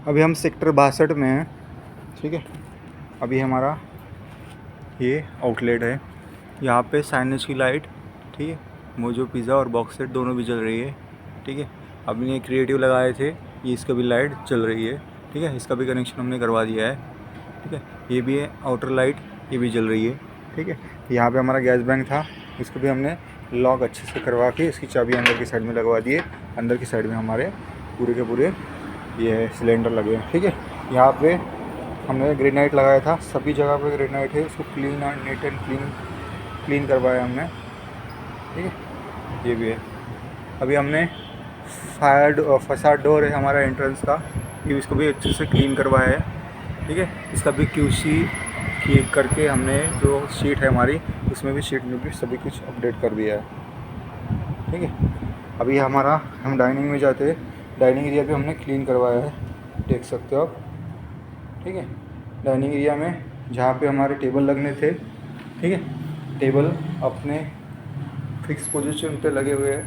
अभी हम सेक्टर 62 में हैं, ठीक है। अभी हमारा ये आउटलेट है, यहाँ पे साइनेज की लाइट, ठीक है, मोजो पिज़्ज़ा और बॉक्स सेट दोनों भी जल रही है, ठीक है। अभी ये क्रिएटिव लगाए थे, ये इसका भी लाइट चल रही है, ठीक है। इसका भी कनेक्शन हमने करवा दिया है, ठीक है। ये भी है आउटर लाइट, ये भी जल रही है, ठीक है। यहाँ पे हमारा गैस बैंक था, इसको भी हमने लॉक अच्छे से करवा के इसकी चाबी अंदर की साइड में लगवा दिए। अंदर की साइड में हमारे पूरे के पूरे ये सिलेंडर लगे हैं, ठीक है। यहाँ पे हमने ग्रेनाइट लगाया था, सभी जगह पे ग्रेनाइट है, उसको clean and neat and clean करवाया हमने, ठीक है। ये भी है। अभी हमने फसाड डोर है हमारा एंट्रेंस का, ये इसको भी अच्छे से क्लीन करवाया है, ठीक है। इसका भी क्यूसी करके हमने जो शीट है हमारी, उसमें भी शीट में भी सभी कुछ अपडेट कर दिया है, ठीक है। अभी हम डाइनिंग में जाते हैं, डाइनिंग एरिया भी हमने क्लीन करवाया है, देख सकते हो आप, ठीक है। डाइनिंग एरिया में जहाँ पे हमारे टेबल लगने थे, ठीक है, टेबल अपने फिक्स पोजीशन पे लगे हुए हैं,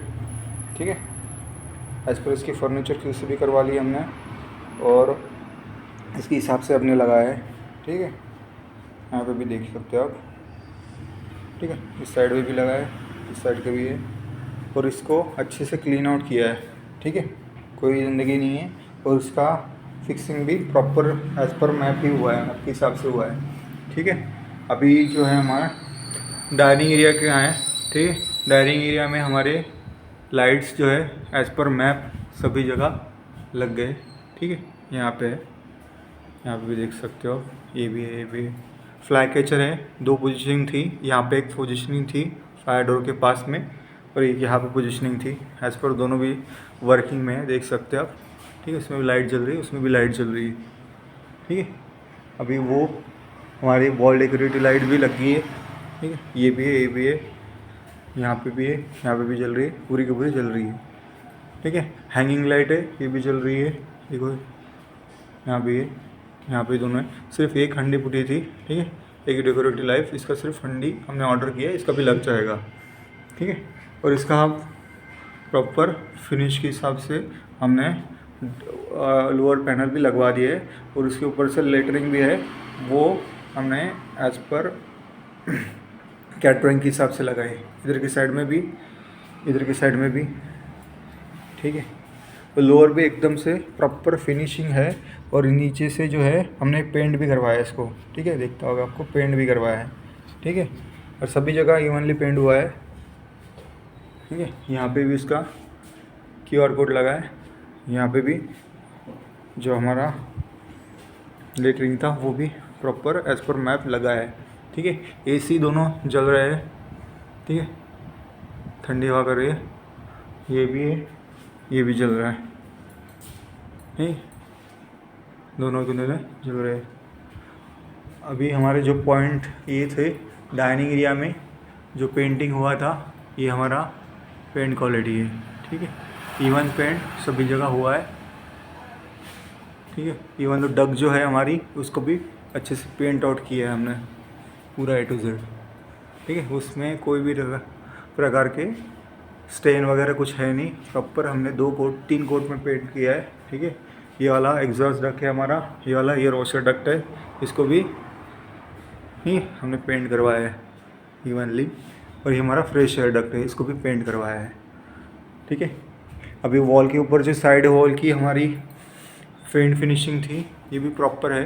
ठीक है। एज पर इसकी फर्नीचर की भी करवा ली हमने और इसके हिसाब से हमने लगाया है, ठीक है। यहाँ पे भी देख सकते हो आप, ठीक है। इस साइड में भी लगा है, इस साइड का भी है, और इसको अच्छे से क्लीन आउट किया है, ठीक है। कोई गंदगी नहीं है, और इसका फिक्सिंग भी प्रॉपर एज़ पर मैप ही हुआ है, आपके हिसाब से हुआ है, ठीक है। अभी जो है हमारा डाइनिंग एरिया के यहाँ है, ठीक है। डाइनिंग एरिया में हमारे लाइट्स जो है एज़ पर मैप सभी जगह लग गए, ठीक है। यहाँ पे है, यहाँ पे भी देख सकते हो, ये भी है, ये भी है। फ्लाई कैचर है, 2 पोजीशनिंग थी, यहाँ पे एक पोजीशनिंग थी फायर डोर के पास में, और एक यहाँ पे पोजीशनिंग थी। एज़ पर दोनों भी वर्किंग में है, देख सकते हो आप, ठीक है। इसमें भी लाइट जल रही है, उसमें भी लाइट जल रही है, ठीक है। अभी वो हमारी वॉल डेकोरेटिव लाइट भी लगी है, ठीक है। ये भी है, ये भी है, यहाँ पे भी है, यहाँ पे भी जल रही है, पूरी की पूरी जल रही है, ठीक है। हैंगिंग लाइट है, ये भी जल रही है, देखो यहाँ भी है, यहाँ पे दोनों है। सिर्फ एक हंडी फूटी थी, ठीक है, एक डेकोरेटिव लाइट, इसका सिर्फ हंडी हमने ऑर्डर किया है, इसका भी लग जाएगा, ठीक है। और इसका हम प्रॉपर फिनिश के हिसाब से हमने लोअर पैनल भी लगवा दिए है, और उसके ऊपर से लेटरिंग भी है, वो हमने एज पर कैटरिंग के हिसाब से लगाए, इधर की साइड में भी, इधर की साइड में भी, ठीक है। तो लोअर भी एकदम से प्रॉपर फिनिशिंग है, और नीचे से जो है हमने पेंट भी करवाया है इसको, ठीक है। देखता होगा आपको, पेंट भी करवाया है, ठीक है। और सभी जगह इवनली पेंट हुआ है, ठीक है। यहाँ पे भी इसका QR कोड लगा है, यहाँ पे भी जो हमारा लेटरिंग था वो भी प्रॉपर एज पर मैप लगा है, ठीक है। AC दोनों जल रहे हैं, ठीक है, ठंडी हवा कर रही है, ये भी है, ये भी जल रहा है, ठीक, दोनों के दोनों जल रहे हैं। अभी हमारे जो पॉइंट ये थे डाइनिंग एरिया में जो पेंटिंग हुआ था, ये हमारा पेंट क्वालिटी है, ठीक है। इवन पेंट सभी जगह हुआ है, ठीक है। इवन तो डग जो है हमारी, उसको भी अच्छे से पेंट आउट किया है हमने पूरा A to Z, ठीक है। उसमें कोई भी प्रकार के स्टेन वगैरह कुछ है नहीं, प्रॉपर हमने 3 कोट में पेंट किया है, ठीक है। ये वाला एग्जॉस्ट डक्ट है हमारा, ये वाला एयर वॉशर डक्ट है, इसको भी ही हमने पेंट करवाया है इवनली, और ये हमारा फ्रेश एयर डक्ट है, इसको भी पेंट करवाया है, ठीक है। अभी वॉल के ऊपर जो साइड वॉल की हमारी पेंट फिनिशिंग थी, ये भी प्रॉपर है,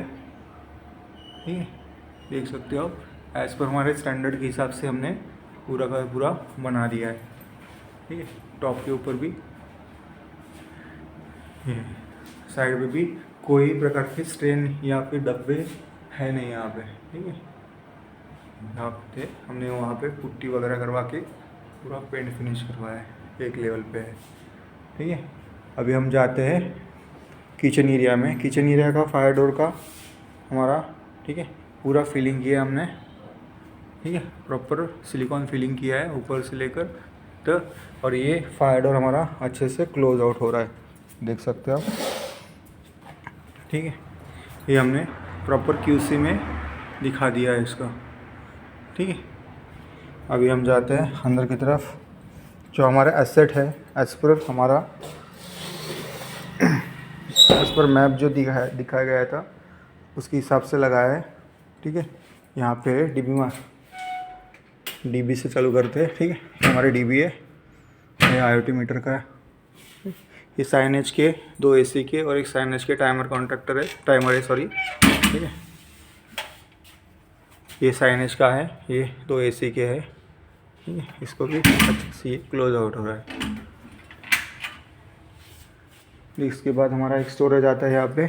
ठीक है, देख सकते हो आप। एज़ पर हमारे स्टैंडर्ड के हिसाब से हमने पूरा का पूरा बना दिया है, ठीक है। टॉप के ऊपर भी, साइड पे भी कोई प्रकार के स्ट्रेन या फिर धब्बे है नहीं यहाँ पे, ठीक है। यहाँ पे हमने वहाँ पे पुट्टी वगैरह करवा के पूरा पेंट फिनिश करवाया है, एक लेवल पे है, ठीक है। अभी हम जाते हैं किचन एरिया में। किचन एरिया का फायर डोर का हमारा, ठीक है, पूरा फिलिंग किया हमने, ठीक है, प्रॉपर सिलिकॉन फिलिंग किया है ऊपर से लेकर तो, और ये फायर डोर हमारा अच्छे से क्लोज आउट हो रहा है, देख सकते हो आप, ठीक है। ये हमने प्रॉपर QC में दिखा दिया है इसका, ठीक है। अभी हम जाते हैं अंदर की तरफ। जो हमारा एसेट है एज पर हमारा उस पर मैप जो दिखाया गया था उसके हिसाब से लगाया है। ठीक है, यहाँ पे डीबी से चालू करते हैं। ठीक है, हमारे डीबी है, ये IoT मीटर का है। ये साइनेज के 2 AC के और एक साइनेज के टाइमर है सॉरी। ठीक है, ये साइनेज का है, ये 2 AC के है। ठीक है, इसको भी अच्छे से क्लोज आउट हो रहा है। इसके बाद हमारा एक स्टोरेज आता है यहाँ पे।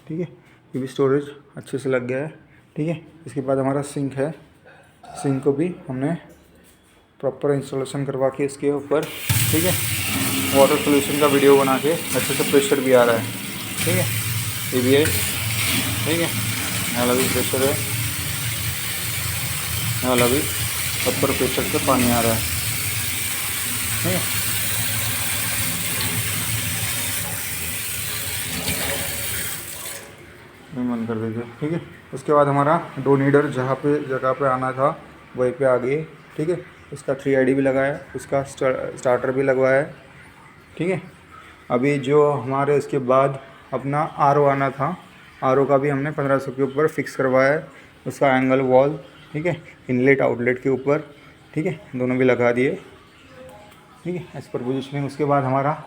ठीक है, ये भी स्टोरेज अच्छे से लग गया है। ठीक है, इसके बाद हमारा सिंक है, सिंक को भी हमने प्रॉपर इंस्टॉलेशन करवा के इसके ऊपर, ठीक है, वाटर सोल्यूशन का वीडियो बना के अच्छे से प्रेशर भी आ रहा है। ठीक है, ये भी है। ठीक है, यहाँ भी प्रेशर है, यहाँ भी प्रॉपर प्रेशर से पानी आ रहा है। ठीक है, बंद कर दीजिए। ठीक है, उसके बाद हमारा डो नीडर जगह पे आना था वहीं पे आ गई। ठीक है, उसका 3ID भी लगाया, उसका स्टार्टर भी लगवाया है। ठीक है, अभी जो हमारे इसके बाद अपना RO आना था, RO का भी हमने 1500 के ऊपर फिक्स करवाया है, उसका एंगल वॉल। ठीक है, इनलेट आउटलेट के ऊपर। ठीक है, दोनों भी लगा दिए। ठीक है, एज पर पोजिशनिंग। उसके बाद हमारा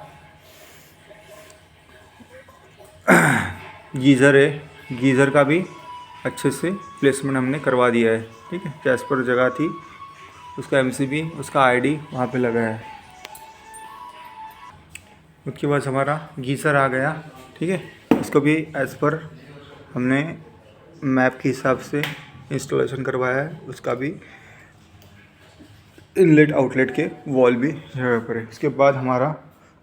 गीज़र है, गीज़र का भी अच्छे से प्लेसमेंट हमने करवा दिया है। ठीक है, जैस पर जगह थी उसका MCB, उसका ID वहाँ पे लगा है। उसके बाद हमारा गीज़र आ गया। ठीक है, इसको भी एज़ पर हमने मैप के हिसाब से इंस्टॉलेशन करवाया है, उसका भी इनलेट आउटलेट के वॉल भी जगह पर है। उसके बाद हमारा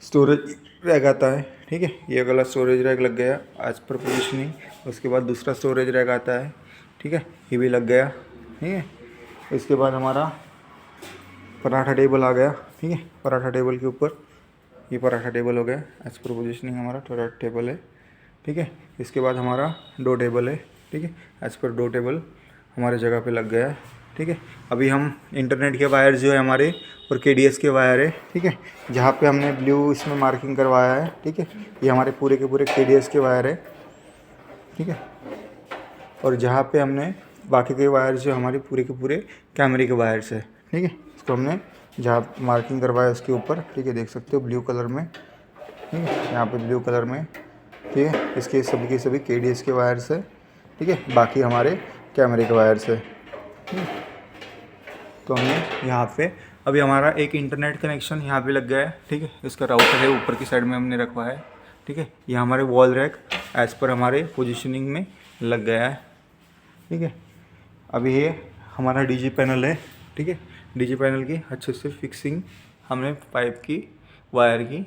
स्टोरेज रैक आता है। ठीक है, ये वाला स्टोरेज रैक लग गया एज पर पोजिशनिंग। उसके बाद दूसरा स्टोरेज रैक आता है। ठीक है, ये भी लग गया। ठीक है, इसके बाद हमारा पराठा टेबल आ गया। ठीक है, पराठा टेबल के ऊपर ये पराठा टेबल हो गया, एज पर पोजिशनिंग हमारा पराठा टेबल है। ठीक है, इसके बाद हमारा डो टेबल है। ठीक है, एज पर डो टेबल हमारे जगह पे लग गया है। ठीक है, अभी हम इंटरनेट के वायर जो है हमारे और KDS के वायर है। ठीक है, जहाँ पे हमने ब्लू इसमें मार्किंग करवाया है। ठीक है, ये हमारे पूरे के पूरे KDS के वायर है। ठीक है, और जहाँ पे हमने बाकी के वायर जो हमारे पूरे के पूरे कैमरे के वायर्स है। ठीक है, इसको हमने जहाँ मार्किंग करवाया उसके ऊपर, ठीक है, देख सकते हो ब्लू कलर में। ठीक है, यहाँ पे ब्लू कलर में। ठीक है, इसके सभी के सभी KDS के वायर्स है। ठीक है, बाकी हमारे कैमरे के वायर्स है। ठीक है, तो हमने यहाँ पे अभी हमारा एक इंटरनेट कनेक्शन यहाँ पे लग गया है। ठीक है, इसका राउटर है ऊपर की साइड में हमने रखवा है। ठीक है, ये हमारे वॉल रैक एज पर हमारे पोजीशनिंग में लग गया है। ठीक है, अभी ये हमारा DG पैनल है। ठीक है, DG पैनल की अच्छे से फिक्सिंग हमने पाइप की वायर की।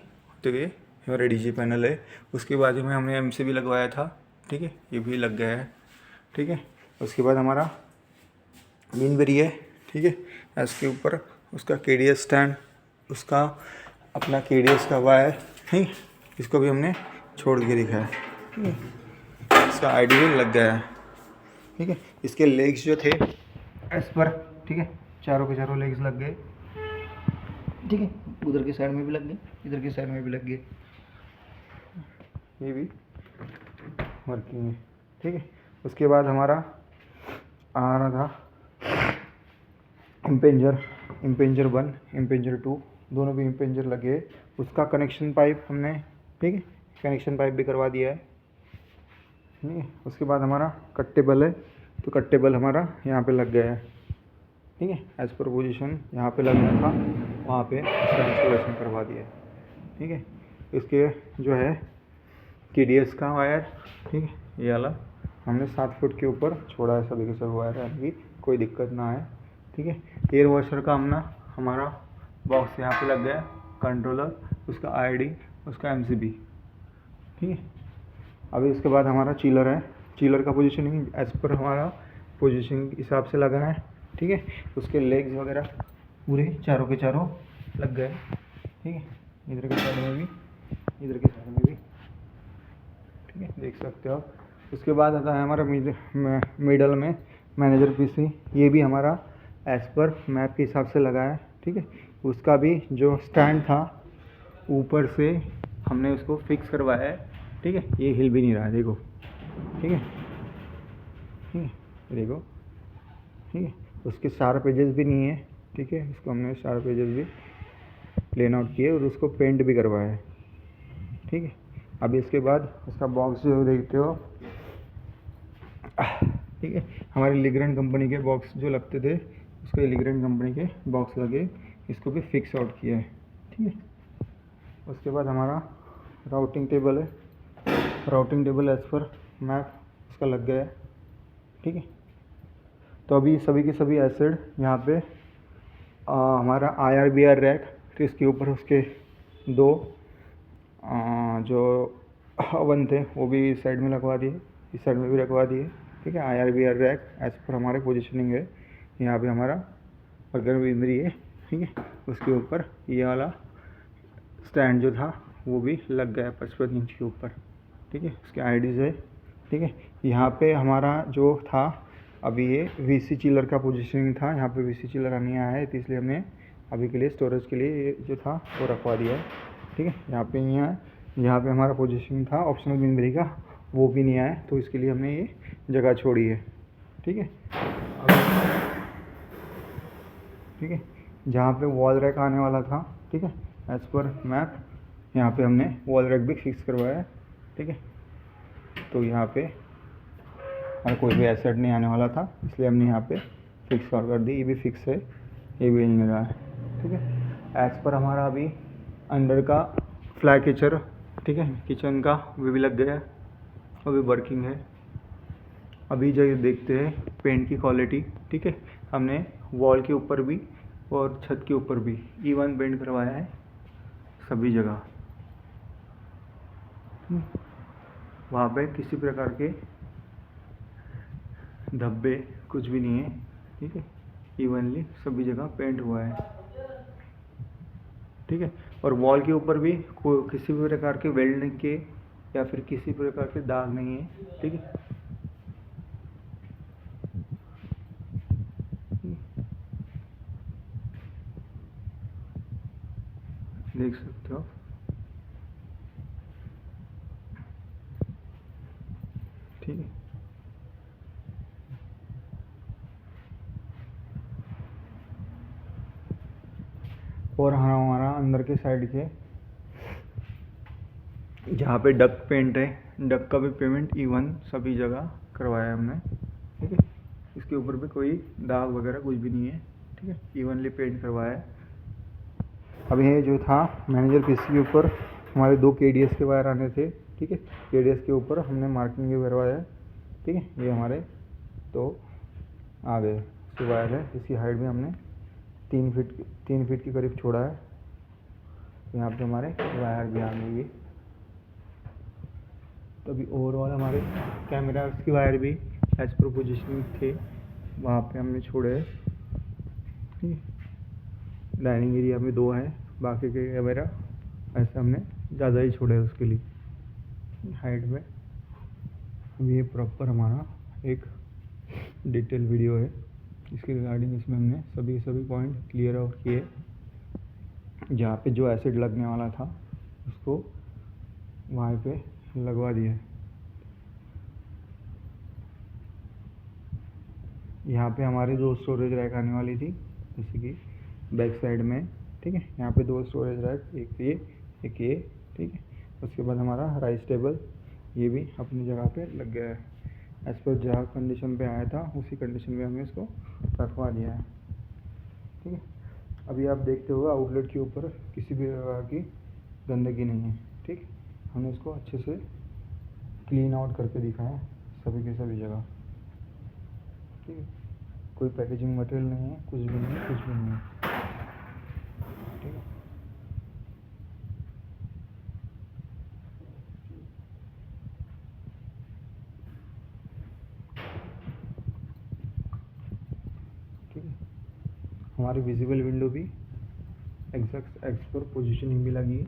ठीक है, हमारा DG पैनल है। उसके बाद में हमने MCB लगवाया था। ठीक है, ये भी लग गया है। ठीक है, उसके बाद हमारा बीनबेरी है। ठीक है, इसके ऊपर उसका KDS स्टैंड, उसका अपना KDS का वायर। ठीक, इसको भी हमने छोड़ के दिखाया है। ठीक है, इसका ID भी लग गया है। ठीक है, इसके लेग्स जो थे इस पर, ठीक है, चारों के चारों लेग्स लग गए। ठीक है, उधर की साइड में भी लग गए, इधर की साइड में भी लग गए, ये भी वर्किंग है। ठीक है, उसके बाद हमारा आ रहा था इम्पेंजर 1, इम्पेंजर 2, दोनों भी इम्पेंजर लगे। उसका कनेक्शन पाइप हमने, ठीक है, कनेक्शन पाइप भी करवा दिया है। ठीक है, उसके बाद हमारा कट टेबल है, तो कट टेबल हमारा यहाँ पे लग गया है। ठीक है, एज पर पोजीशन यहाँ पे लगना था, वहाँ पे इसका इंस्टॉलेशन करवा दिया है। ठीक है, इसके जो है KDS का वायर, ठीक है, ये वाला हमने 7 फुट के ऊपर छोड़ा है सभी के सब वायर, यानी कोई दिक्कत ना आए। ठीक है, एयर वॉशर का हमारा बॉक्स यहाँ पे लग गया, कंट्रोलर, उसका ID, उसका MCB। ठीक है, अभी उसके बाद हमारा चिलर है। चिलर का पोजीशनिंग एज पर हमारा पोजीशनिंग हिसाब से लगा है। ठीक है, उसके लेग्स वगैरह पूरे चारों के चारों लग गए। ठीक है, इधर के साइड में भी, इधर के साइड में भी। ठीक है, देख सकते हो आप। उसके बाद आता है हमारा मिडल में मैनेजर PC, ये भी हमारा एज पर मैप के हिसाब से लगा है। ठीक है, उसका भी जो स्टैंड था ऊपर से हमने उसको फिक्स करवाया है। ठीक है, ये हिल भी नहीं रहा है, देखो। ठीक है, ठीक है, देखो। ठीक है, उसके शार्प एजेस भी नहीं है। ठीक है, इसको हमने शार्प एजेस भी प्लेन आउट किए और उसको पेंट भी करवाया है। ठीक है, अभी इसके बाद उसका बॉक्स जो देखते हो, ठीक है, हमारे लिग्रेंट कंपनी के बॉक्स जो लगते थे, उसको लिग्रेंट कंपनी के बॉक्स लगे, इसको भी फिक्स आउट किया है। ठीक है, उसके बाद हमारा राउटिंग टेबल है, राउटिंग टेबल एज पर मैप उसका लग गया है। ठीक है, तो अभी सभी के सभी एसिड यहाँ पे हमारा IRBR रैक, तो इसके ऊपर उसके दो जो ओवन थे वो भी इस साइड में लगवा दिए, इस साइड में भी लगवा दिए। ठीक है, IRBR रैक एज पर हमारे पोजिशनिंग है। यहाँ पे हमारा बर्गर बिंदरी है। ठीक है, उसके ऊपर ये वाला स्टैंड जो था वो भी लग गया 55 इंच के ऊपर। ठीक है, उसके आईडीज़ है। ठीक है, यहाँ पे हमारा जो था अभी ये VC चिलर का पोजीशनिंग था, यहाँ पे VC चिलर नहीं आया है, तो इसलिए हमने अभी के लिए स्टोरेज के लिए ये जो था वो रखवा दिया है। ठीक है, यहाँ पे नहीं आया, यहाँ पे हमारा पोजीशनिंग था ऑप्शनल बिंदरी का, वो भी नहीं आया, तो इसके लिए हमने ये जगह छोड़ी है। ठीक है, ठीक है, जहाँ पे वॉल रैक आने वाला था, ठीक है, एज पर मैप यहाँ पे हमने वॉल रैक भी फिक्स करवाया है। ठीक है, तो यहाँ पे हमारा कोई भी एसेट नहीं आने वाला था, इसलिए हमने यहाँ पे फिक्स कर दी। ये भी फिक्स है, ये भी नहीं रहा है। ठीक है, एज पर हमारा अभी अंदर का फ्लाई किचन, ठीक है, किचन का वो भी लग गया है, वो भी वर्किंग है। अभी जो देखते हैं पेंट की क्वालिटी। ठीक है, हमने वॉल के ऊपर भी और छत के ऊपर भी E1 पेंट करवाया है सभी जगह। वहाँ पे किसी प्रकार के धब्बे कुछ भी नहीं है। ठीक है, इवनली सभी जगह पेंट हुआ है। ठीक है, और वॉल के ऊपर भी किसी भी प्रकार के वेल्डिंग के या फिर किसी प्रकार के दाग नहीं है। ठीक है, देख सकते हो। ठीक है, और हमारा अंदर के साइड के जहाँ पे डक पेंट है, डक का भी पेमेंट E1 सभी जगह करवाया है हमने। ठीक है, इसके ऊपर भी कोई दाग वगैरह कुछ भी नहीं है। ठीक है, इवनली पेंट करवाया है। अब ये जो था मैनेजर पीसी के ऊपर हमारे 2 KDS के वायर आने थे। ठीक है, KDS के ऊपर हमने मार्किंग भी करवाया है। ठीक है, ये हमारे तो आ गए इसके वायर है। इसकी हाइट भी हमने 3 फीट के करीब छोड़ा है। यहाँ पे हमारे वायर भी आ गई। तो अभी ओवरऑल हमारे कैमरा की वायर भी एज पर पोजिशनिंग थे, वहाँ पे हमने छोड़े है। ठीक है, डाइनिंग एरिया में 2 है, बाकी के कैमरा ऐसे हमने ज़्यादा ही छोड़े है उसके लिए हाइट में। अब ये प्रॉपर हमारा एक डिटेल वीडियो है इसके रिगार्डिंग। इसमें हमने सभी पॉइंट क्लियर आउट किए। जहाँ पे जो एसिड लगने वाला था उसको वहाँ पे लगवा दिया। यहाँ पे हमारे 2 स्टोरेज रैक आने वाली थी, जैसे कि बैक साइड में। ठीक है, यहाँ पे 2 स्टोरेज रैक, एक ये एक ये। ठीक है, उसके बाद हमारा राइस टेबल ये भी अपनी जगह पे लग गया है। एज पर जहाँ कंडीशन पे आया था उसी कंडीशन में हमने इसको रखवा दिया है। ठीक है, अभी आप देखते हो आउटलेट के ऊपर किसी भी प्रकार की गंदगी नहीं है। ठीक, हमने इसको अच्छे से क्लीन आउट करके दिखाया सभी के सभी जगह। ठीक है, कोई पैकेजिंग मटेरियल नहीं है, कुछ भी नहीं है, कुछ भी नहीं है। ठीक है, ठीक है, हमारी विजिबल विंडो भी एग्जैक्ट एक्स पर पोजिशनिंग भी लगी है।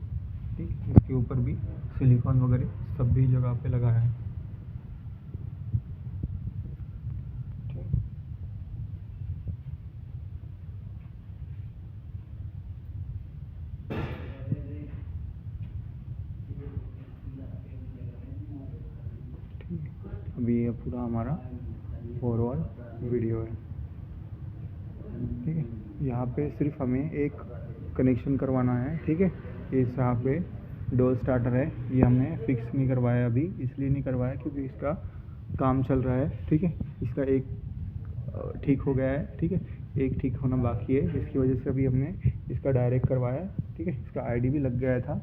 ठीक, इसके ऊपर भी सिलिकॉन वगैरह सभी जगह पे लगा है। अभी ये पूरा हमारा ओवरऑल वीडियो है, ठीक है। यहाँ पे सिर्फ हमें एक कनेक्शन करवाना है, ठीक है। इस यहाँ पे डोर स्टार्टर है, ये हमने फिक्स नहीं करवाया अभी, इसलिए नहीं करवाया क्योंकि इसका काम चल रहा है, ठीक है। इसका एक ठीक हो गया है, ठीक है, एक ठीक होना बाकी है, जिसकी वजह से अभी हमने इसका डायरेक्ट करवाया, ठीक है। इसका आईडी भी लग गया था,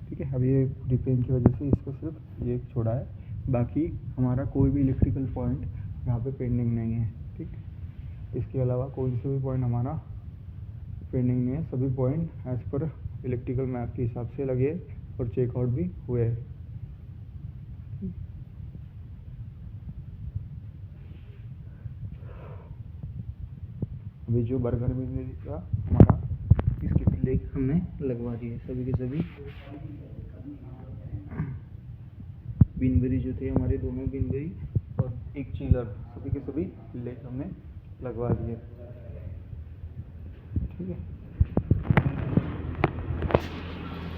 ठीक है। अभी ये रिपेयरिंग की वजह से इसको सिर्फ ये छोड़ा है, बाकी हमारा कोई भी इलेक्ट्रिकल पॉइंट यहाँ पे पेंडिंग नहीं है, ठीक। इसके अलावा कोई से भी पॉइंट हमारा पेंडिंग नहीं है, सभी पॉइंट एज पर इलेक्ट्रिकल मैप के हिसाब से लगे और चेकआउट भी हुए हैं। अभी जो बर्गर बिजली का हमारा इसके लेग हमने लगवा दिए सभी के सभी। बीनबरी जो थे हमारे दोनों बीनबरी और एक चिलर, सभी के सभी लेग हमने लगवा दिए।